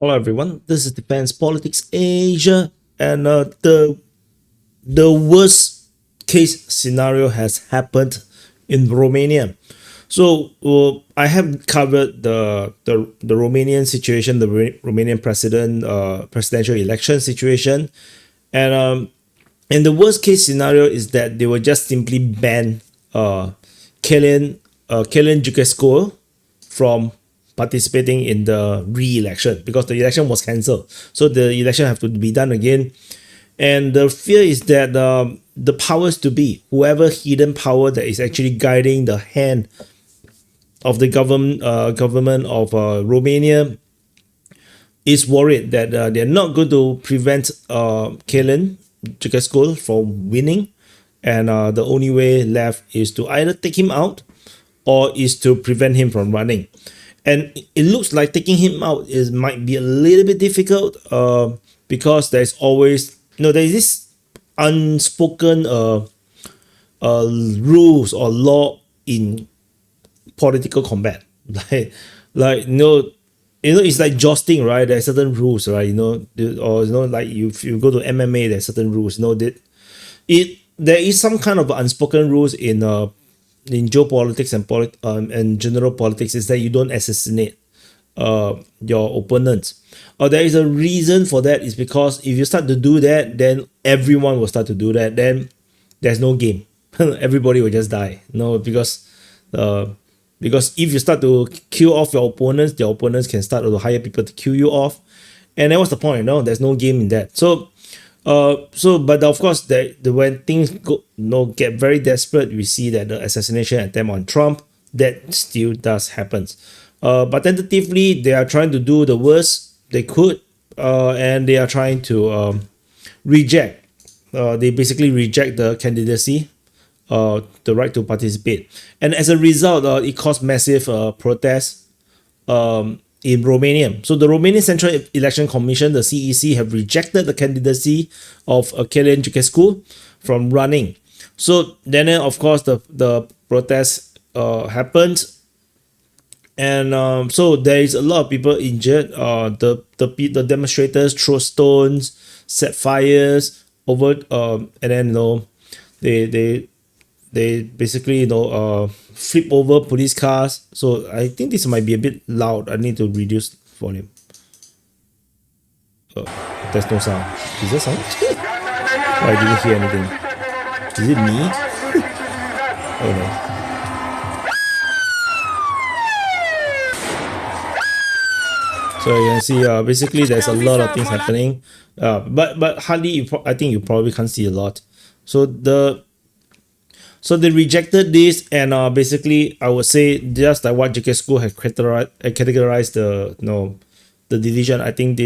Hello everyone, this is Defense Politics Asia, and the worst case scenario has happened in Romania. So I have covered the Romanian situation, the Romanian presidential election situation, and the worst case scenario is that they will just simply ban Calin Georgescu from participating in the re-election because the election was cancelled. So the election have to be done again. And the fear is that the powers to be, whoever hidden power that is actually guiding the hand of the government of Romania, is worried that they're not going to prevent Calin Georgescu from winning, and the only way left is to either take him out or is to prevent him from running. And it looks like taking him out might be a little bit difficult because there's always there's this unspoken rules or law in political combat. like it's like jousting, right? There's certain rules, right? Or like if you go to MMA, there's certain rules. There is some kind of unspoken rules in geopolitics and general politics, is that you don't assassinate your opponents. Or there is a reason for that, is because if you start to do that, then everyone will start to do that. Then there's no game. Everybody will just die. Because if you start to kill off your opponents can start to hire people to kill you off. And then what's the point? There's no game in that. But of course, when things get very desperate, we see that the assassination attempt on Trump, that still does happen. But tentatively, they are trying to do the worst they could, and they are trying to reject. They basically reject the candidacy, the right to participate, and as a result, it caused massive protests in Romania. So the Romanian Central Election Commission, the CEC, have rejected the candidacy of Calin Georgescu from running. So then, of course, the protests happened, and so there is a lot of people injured. The demonstrators throw stones, set fires over, and then they basically flip over police cars. So I think this might be a bit loud. I need to reduce volume. There's no sound. Is there sound? Oh, I didn't hear anything. Is it me? Oh no. So you can see, basically there's a lot of things happening, but hardly. I think you probably can't see a lot. So they rejected this, and basically I would say, just like what Georgescu has categorized the division. I think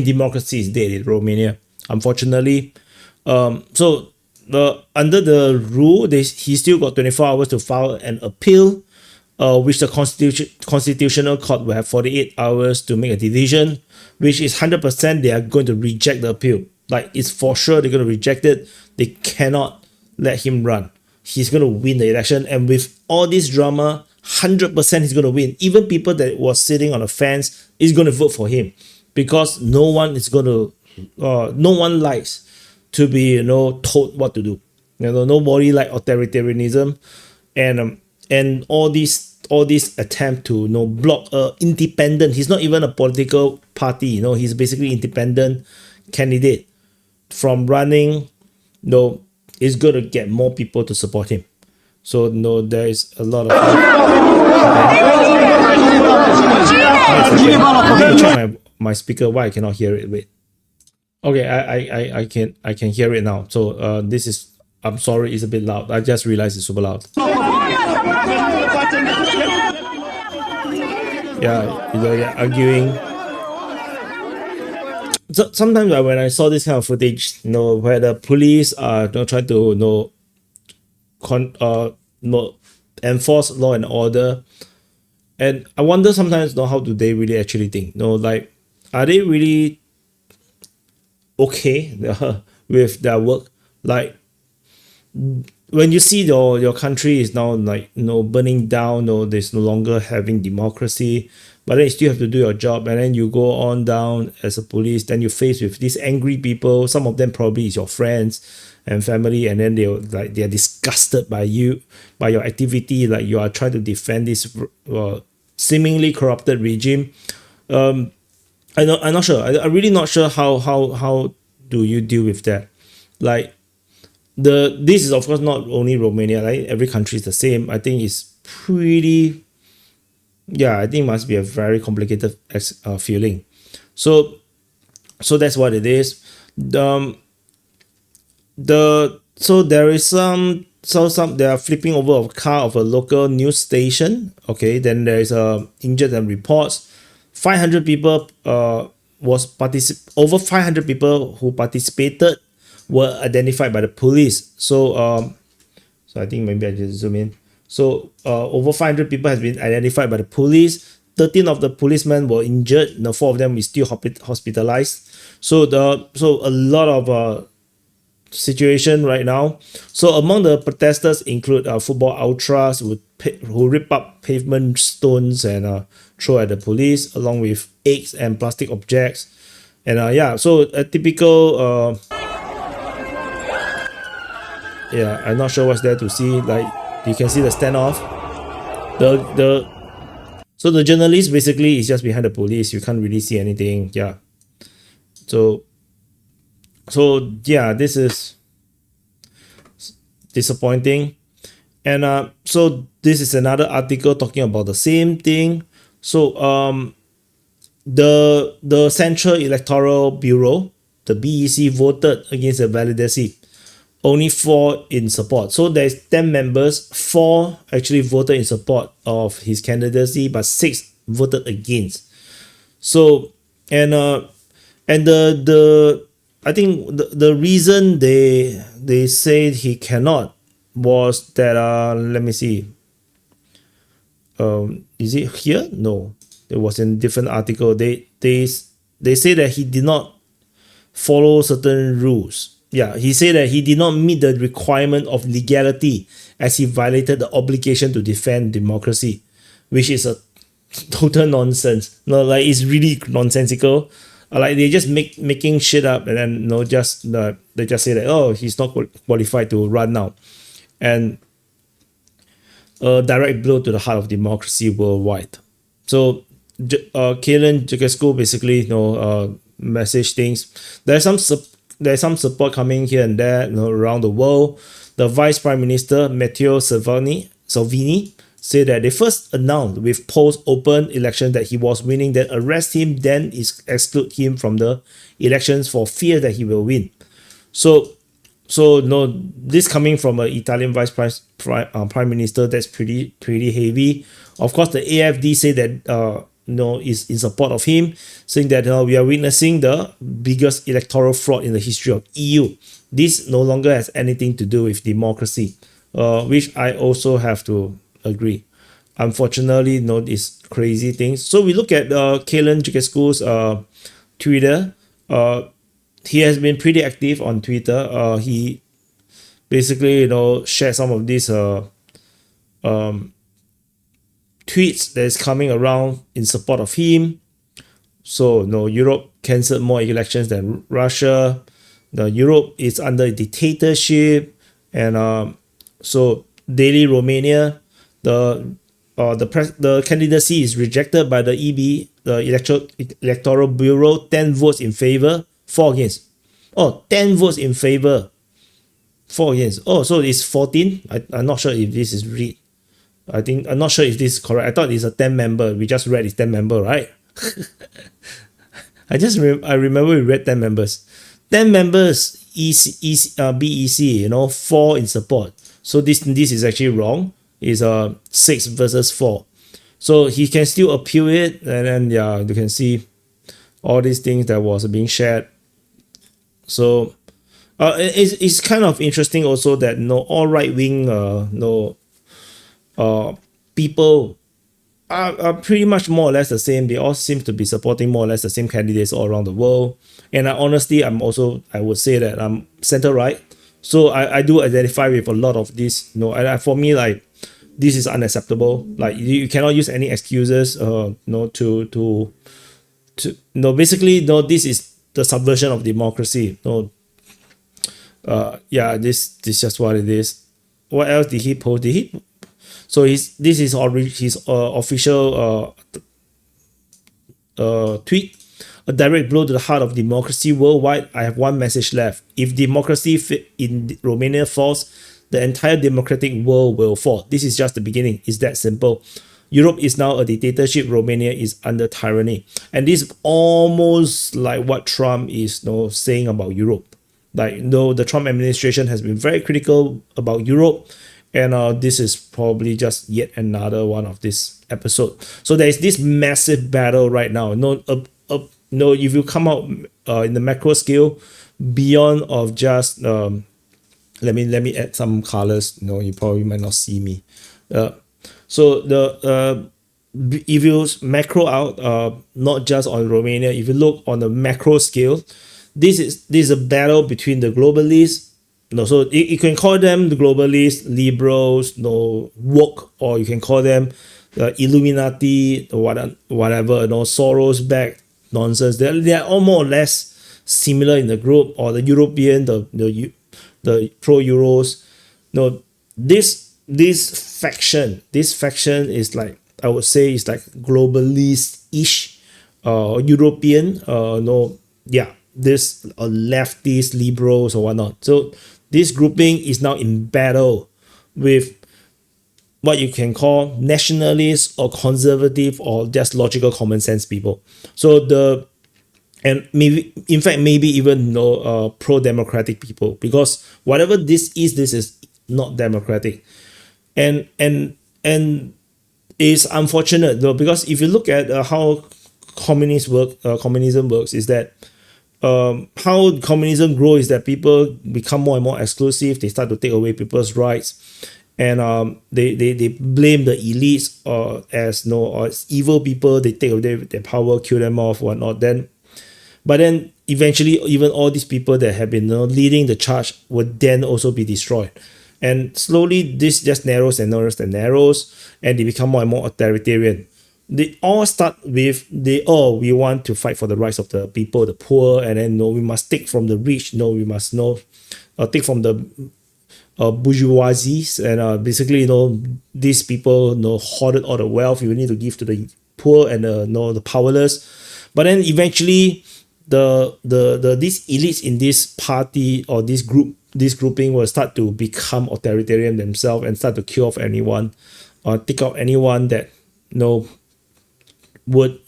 democracy is dead in Romania, unfortunately. So under the rule, he still got 24 hours to file an appeal, which the constitutional court will have 48 hours to make a decision, which is 100% they are going to reject the appeal. Like, it's for sure they're going to reject it. They cannot let him run. He's going to win the election, and with all this drama, 100% he's going to win. Even people that was sitting on the fence is going to vote for him, because no one likes to be told what to do. Nobody like authoritarianism, and all these attempt to block independent. He's not even a political party. He's basically independent candidate from running. Is going to get more people to support him. So there is a lot of. I need to check my speaker. Why I cannot hear it? Wait. Okay, I can hear it now. So this is. I'm sorry, it's a bit loud. I just realized it's super loud. Yeah, you're arguing. So sometimes when I saw this kind of footage, where the police are trying to enforce law and order, and I wonder sometimes how do they really actually think? Like, are they really okay with their work? Like, when you see your country is now like burning down, there's no longer having democracy, but then you still have to do your job, and then you go on down as a police, then you face with these angry people. Some of them probably is your friends and family, and then they're disgusted by you, by your activity, like you are trying to defend this seemingly corrupted regime. I'm not sure. I'm really not sure how do you deal with that. Like this is of course not only Romania, right? Every country is the same. I think it's pretty, yeah, I think it must be a very complicated feeling. So that's what it is. So there is some they are flipping over a car of a local news station. Okay, then there is injured and reports. 500 people over 500 people who participated were identified by the police. So I think maybe I just zoom in. So over 500 people has been identified by the police. 13 of the policemen were injured. 4 of them is still hospitalized. So a lot of situation right now. So among the protesters include football ultras who rip up pavement stones and throw at the police, along with eggs and plastic objects. And so a typical I'm not sure what's there to see. Like you can see the standoff. So the journalist basically is just behind the police. You can't really see anything. Yeah. So yeah, this is disappointing. And so this is another article talking about the same thing. So the Central Electoral Bureau, the BEC, voted against the validity. Only 4 in support. So there's 10 members, 4 actually voted in support of his candidacy, but 6 voted against. So and the I think the reason they said he cannot was that let me see. Is it here? No, it was in a different article. They say that he did not follow certain rules. Yeah, he said that he did not meet the requirement of legality as he violated the obligation to defend democracy, which is a total nonsense. No, like it's really nonsensical. Like they just making shit up, and then they just say that he's not qualified to run now, and a direct blow to the heart of democracy worldwide. So Calin Georgescu basically message things. There's some support coming here and there around the world. The Vice Prime Minister Matteo Salvini said that they first announced with post-open election that he was winning, then arrest him, then exclude him from the elections for fear that he will win. So this coming from an Italian Prime Minister, that's pretty heavy. Of course, the AfD say that is in support of him, saying that we are witnessing the biggest electoral fraud in the history of EU. This no longer has anything to do with democracy, which I also have to agree. Unfortunately, these crazy things. So we look at Calin Georgescu's Twitter. He has been pretty active on Twitter. He basically shared some of these tweets that is coming around in support of him. So Europe cancelled more elections than Russia. Europe is under a dictatorship, and so daily Romania, the candidacy is rejected by the EB, the Electoral Bureau. 10 votes in favor, 4 against. 10 votes in favor, 4 against. So it's 14. I'm not sure if this is read. I'm not sure if this is correct. I thought it's a 10 member. We just read it's 10 member, right? I remember we read 10 members. 10 members BEC, 4 in support. So this is actually wrong. It's 6 versus 4. So he can still appeal it, and then you can see all these things that was being shared. So it's kind of interesting also that all right wing people are pretty much more or less the same. They all seem to be supporting more or less the same candidates all around the world. And honestly, I would say that I'm center right. So I do identify with a lot of this, for me, like, this is unacceptable. Like, you cannot use any excuses, basically, this is the subversion of democracy. Yeah, this is just what it is. What else did he post? So this is already his official tweet. A direct blow to the heart of democracy worldwide. I have one message left. If democracy in Romania falls, the entire democratic world will fall. This is just the beginning. It's that simple. Europe is now a dictatorship. Romania is under tyranny. And this is almost like what Trump is saying about Europe. Like, the Trump administration has been very critical about Europe. And this is probably just yet another one of this episode. So there is this massive battle right now. If you come out in the macro scale, beyond of just let me add some colors. You probably might not see me. So if you macro out, not just on Romania, if you look on the macro scale, this is a battle between the globalists. So you can call them the globalists, liberals, woke, or you can call them Illuminati, whatever, Soros-backed nonsense. They're all more or less similar in the group, or the European, the pro-Euros. This faction is like, I would say, is like globalist-ish, European, this leftist liberals or whatnot. So this grouping is now in battle with what you can call nationalists or conservative or just logical common sense people. So maybe even pro-democratic people, because whatever this is not democratic, and it's unfortunate though, because if you look at how communism works, is that how communism grows is that people become more and more exclusive. They start to take away people's rights, and they blame the elites as evil people. They take away their power, kill them off, whatnot. But then eventually, even all these people that have been leading the charge would then also be destroyed. And slowly, this just narrows and narrows and narrows, and they become more and more authoritarian. They all start with we want to fight for the rights of the people, the poor, and then we must take from the rich. We must take from the bourgeoisie, and basically these people hoarded all the wealth. You need to give to the poor and the powerless. But then eventually, these elites in this party or this grouping will start to become authoritarian themselves and start to kill off anyone, or take out anyone that would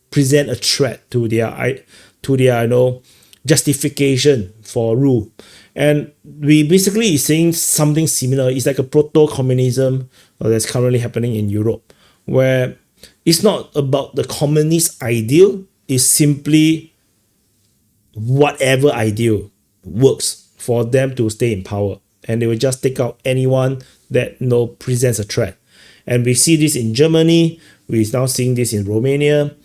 present a threat to their justification for rule. And we basically is saying something similar. It's like a proto-communism that's currently happening in Europe, where it's not about the communist ideal. It's simply whatever ideal works for them to stay in power, and they will just take out anyone that presents a threat. And we see this in Germany. We're now seeing this in Romania,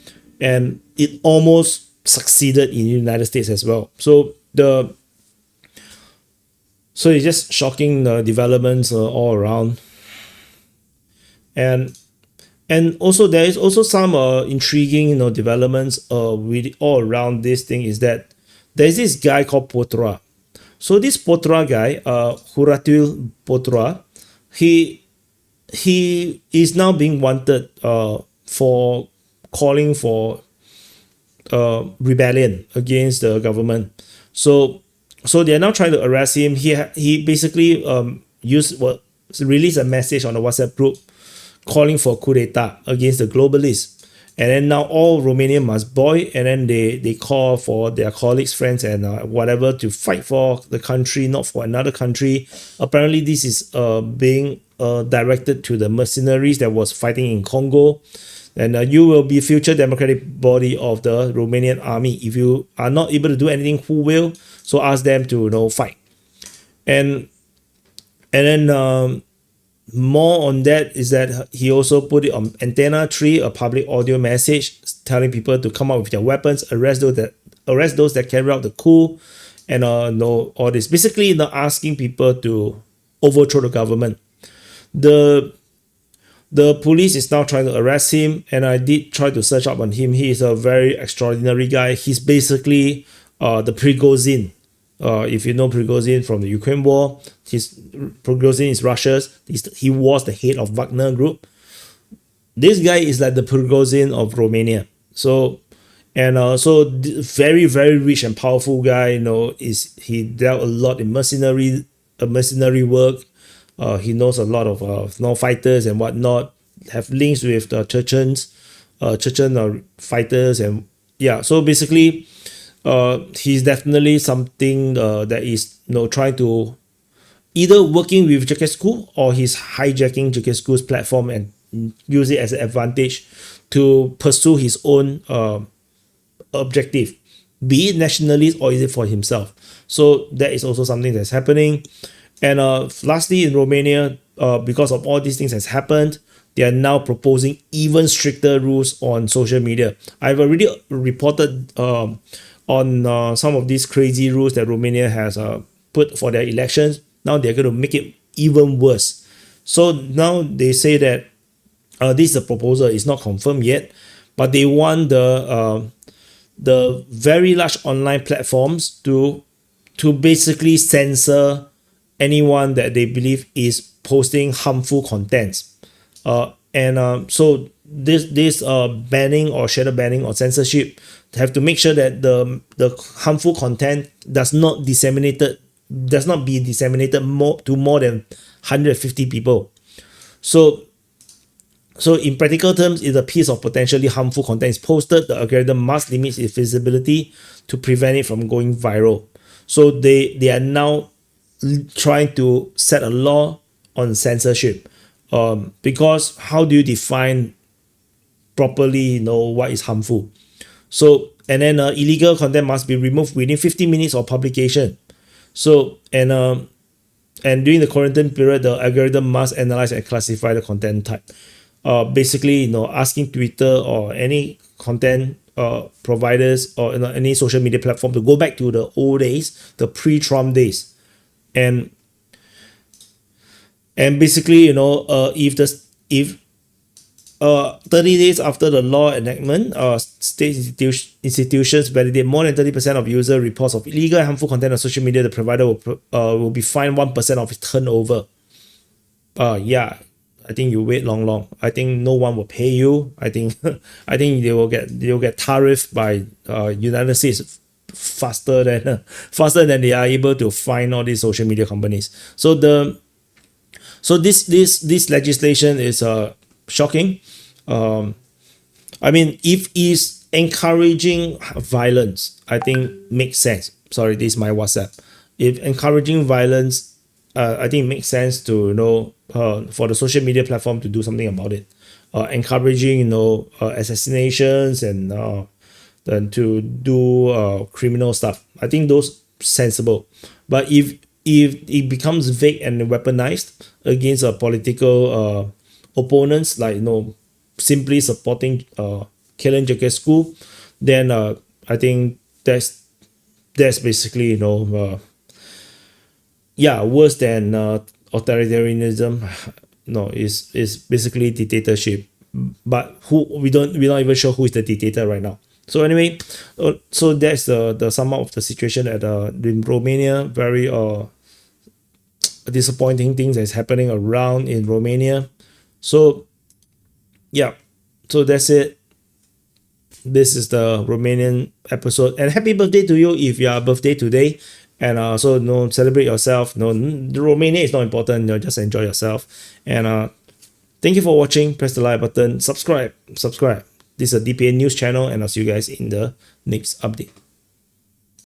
and it almost succeeded in the United States as well. So it's just shocking developments all around. And also there is also some intriguing developments with all around this thing, is that there's this guy called Potra. So this Potra guy, Huratul Potra, he is now being wanted for calling for rebellion against the government. So they are now trying to arrest him. He basically released a message on the WhatsApp group calling for coup d'etat against the globalists. And then now all Romanian must boy, and then they call for their colleagues, friends, and whatever to fight for the country, not for another country. Apparently, this is being directed to the mercenaries that was fighting in Congo. And you will be future democratic body of the Romanian army. If you are not able to do anything, who will? So ask them to fight. And then more on that is that he also put it on Antenna 3, a public audio message telling people to come out with their weapons, arrest those that carry out the coup, and no, all this basically asking people to overthrow the government. The police is now trying to arrest him, and I did try to search up on him. He is a very extraordinary guy. He's basically the Prigozhin. If you know Prigozhin from the Ukraine war, Prigozhin is Russia's. He was the head of Wagner Group. This guy is like the Prigozhin of Romania. So, and very, very rich and powerful guy. He dealt a lot in mercenary work. He knows a lot of fighters and whatnot. Have links with the Chechen fighters, and yeah. So basically, he's definitely something that is trying to either working with Georgescu, or he's hijacking Georgescu's platform and use it as an advantage to pursue his own objective, be it nationalist or is it for himself. So that is also something that's happening. And lastly, in Romania, because of all these things has happened, they are now proposing even stricter rules on social media. I've already reported on some of these crazy rules that Romania has put for their elections. Now they're going to make it even worse. So now they say that this is a proposal, it's not confirmed yet, but they want the very large online platforms to basically censor anyone that they believe is posting harmful contents. So this banning or shadow banning or censorship have to make sure that the harmful content does not be disseminated to more than 150 people. So in practical terms, if a piece of potentially harmful content is posted, the algorithm must limit its visibility to prevent it from going viral. So they are now trying to set a law on censorship, because how do you define properly what is harmful? So, and then illegal content must be removed within 15 minutes of publication. So, and during the quarantine period, the algorithm must analyze and classify the content type. Basically, asking Twitter or any content providers or any social media platform to go back to the old days, the pre-Trump days. And basically, if 30 days after the law enactment, state institutions validate more than 30% of user reports of illegal and harmful content on social media, the provider will be fined 1% of its turnover. Yeah, I think you wait long. I think no one will pay you. I think they will get tariffed by United States faster than they are able to find all these social media companies. So this legislation is shocking. I mean, if it's encouraging violence, I think makes sense. Sorry, this is my WhatsApp. If encouraging violence, I think it makes sense to for the social media platform to do something about it. Encouraging assassinations and then to do criminal stuff. I think those sensible. But if it becomes vague and weaponized against political opponents, like simply supporting Calin Georgescu, then I think that's basically worse than authoritarianism. No, is basically dictatorship. But we're not even sure who is the dictator right now. So anyway, so that's the sum up of the situation in Romania. Very disappointing things that's happening around in Romania. So yeah, so that's it. This is the Romanian episode, and happy birthday to you if you are birthday today. And celebrate yourself. The Romania is not important. Just enjoy yourself. And thank you for watching. Press the like button. Subscribe. This is a DPA news channel, and I'll see you guys in the next update.